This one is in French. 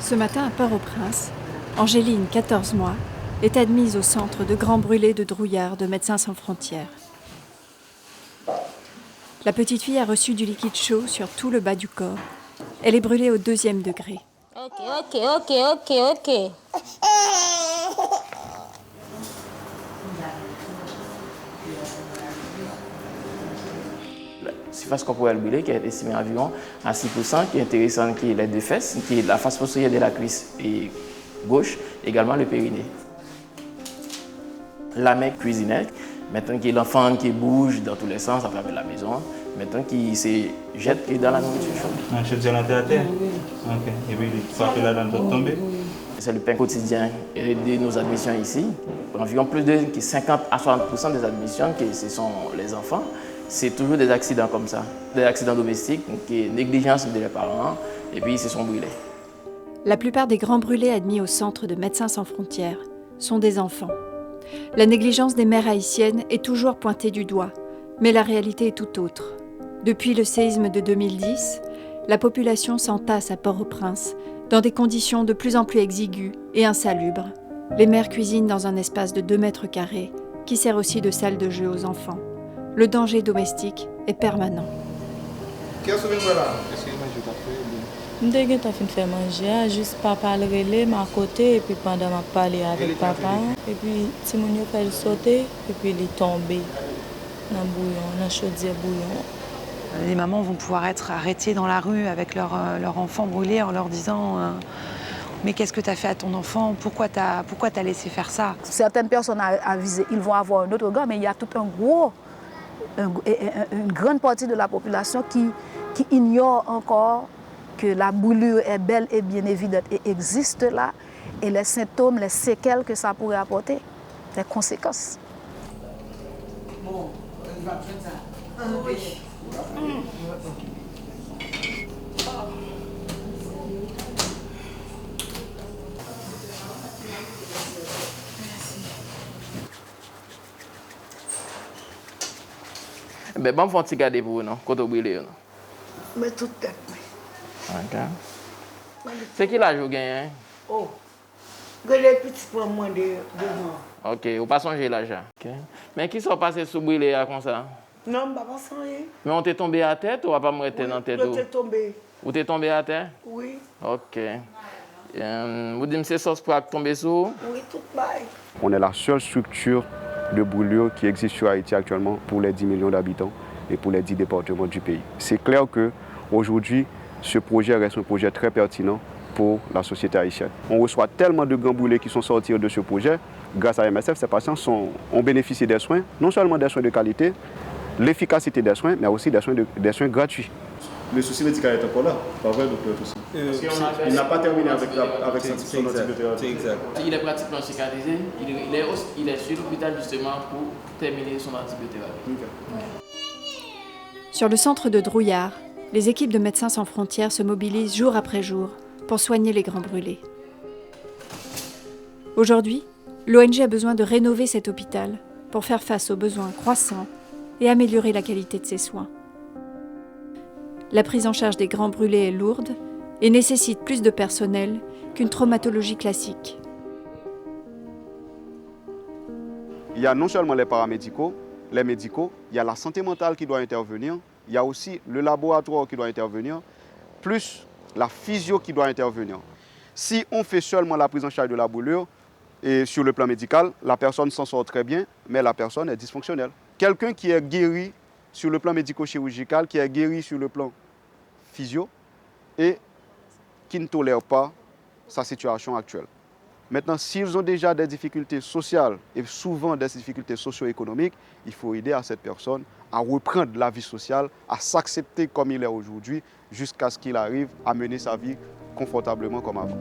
Ce matin à Port-au-Prince, Angéline, 14 mois, est admise au centre de grands brûlés de Drouillard de Médecins sans frontières. La petite fille a reçu du liquide chaud sur tout le bas du corps. Elle est brûlée au 2e degré. Ok. La surface corporelle brûlée qui est estimée environ à 6%, qui est intéressante, qui est les deux fesses, qui est la face postérieure de la cuisse et gauche, également le périnée. La mère cuisinait, maintenant qu'il y a l'enfant qui bouge dans tous les sens à travers la maison, maintenant qu'il se jette dans la nourriture chaude. Je suis à terre. Ok. Et puis il faut que là dans tomber. C'est le pain quotidien de nos admissions ici. Environ plus de 50 à 60% des admissions, ce sont les enfants. C'est toujours des accidents comme ça, des accidents domestiques, négligence des parents, et puis ils se sont brûlés. La plupart des grands brûlés admis au centre de Médecins sans frontières sont des enfants. La négligence des mères haïtiennes est toujours pointée du doigt, mais la réalité est tout autre. Depuis le séisme de 2010, la population s'entasse à Port-au-Prince dans des conditions de plus en plus exiguës et insalubres. Les mères cuisinent dans un espace de 2 mètres carrés qui sert aussi de salle de jeu aux enfants. Le danger domestique est permanent. Qu'est-ce que vous là? Je suis fait manger, juste papa le relais, à côté, et puis pendant ma parler avec papa, et puis Timounio fait sauter, et puis il est tombé dans le bouillon, dans le chaudière bouillon. Les mamans vont pouvoir être arrêtées dans la rue avec leur enfant brûlé en leur disant mais qu'est-ce que tu as fait à ton enfant? Pourquoi t'as laissé faire ça? Certaines personnes avisées, ils vont avoir un autre regard, mais il y a tout une grande partie de la population qui ignore encore que la brûlure est belle et bien évidente et existe là, et les symptômes, les séquelles que ça pourrait apporter, les conséquences. Bon, on va faire ça. Oui. Ben, bon, faut regarder pour vous, non? Quand vous brûlez, non? Mais tout tête. Ok. C'est qui l'âge vous gagnez? Oh, les petits pour moins de mois. Ok, vous pas songez l'âge. Ok. Mais qui sont passés sous brûlé comme ça? Non, je ne pas songer. Mais on t'est tombé à terre ou on pas me dans la tête? Oui, tombé. Vous t'es tombé à terre? Oui. Ok. Vous dites que c'est ça pour tomber sous? Oui, tout pareil. On est la seule structure de brûlure qui existe sur Haïti actuellement pour les 10 millions d'habitants et pour les 10 départements du pays. C'est clair qu'aujourd'hui, ce projet reste un projet très pertinent pour la société haïtienne. On reçoit tellement de grands brûlés qui sont sortis de ce projet. Grâce à MSF, ces patients ont bénéficié des soins, non seulement des soins de qualité, l'efficacité des soins, mais aussi des soins gratuits. Le souci médical est encore là, pas vrai, docteur? Il n'a pas terminé avec son antibiothérapie. Exact. Il est pratiquement cicatrisé, il est sur l'hôpital justement pour terminer son antibiothérapie. Sur le centre de Drouillard, les équipes de Médecins sans frontières se mobilisent jour après jour pour soigner les grands brûlés. Aujourd'hui, l'ONG a besoin de rénover cet hôpital pour faire face aux besoins croissants et améliorer la qualité de ses soins. La prise en charge des grands brûlés est lourde et nécessite plus de personnel qu'une traumatologie classique. Il y a non seulement les paramédicaux, les médicaux, il y a la santé mentale qui doit intervenir, il y a aussi le laboratoire qui doit intervenir, plus la physio qui doit intervenir. Si on fait seulement la prise en charge de la brûlure, et sur le plan médical, la personne s'en sort très bien, mais la personne est dysfonctionnelle. Quelqu'un qui est guéri sur le plan médico-chirurgical, qui est guéri sur le plan physio, et qui ne tolère pas sa situation actuelle. Maintenant, s'ils ont déjà des difficultés sociales et souvent des difficultés socio-économiques, il faut aider à cette personne à reprendre la vie sociale, à s'accepter comme il est aujourd'hui, jusqu'à ce qu'il arrive à mener sa vie confortablement comme avant.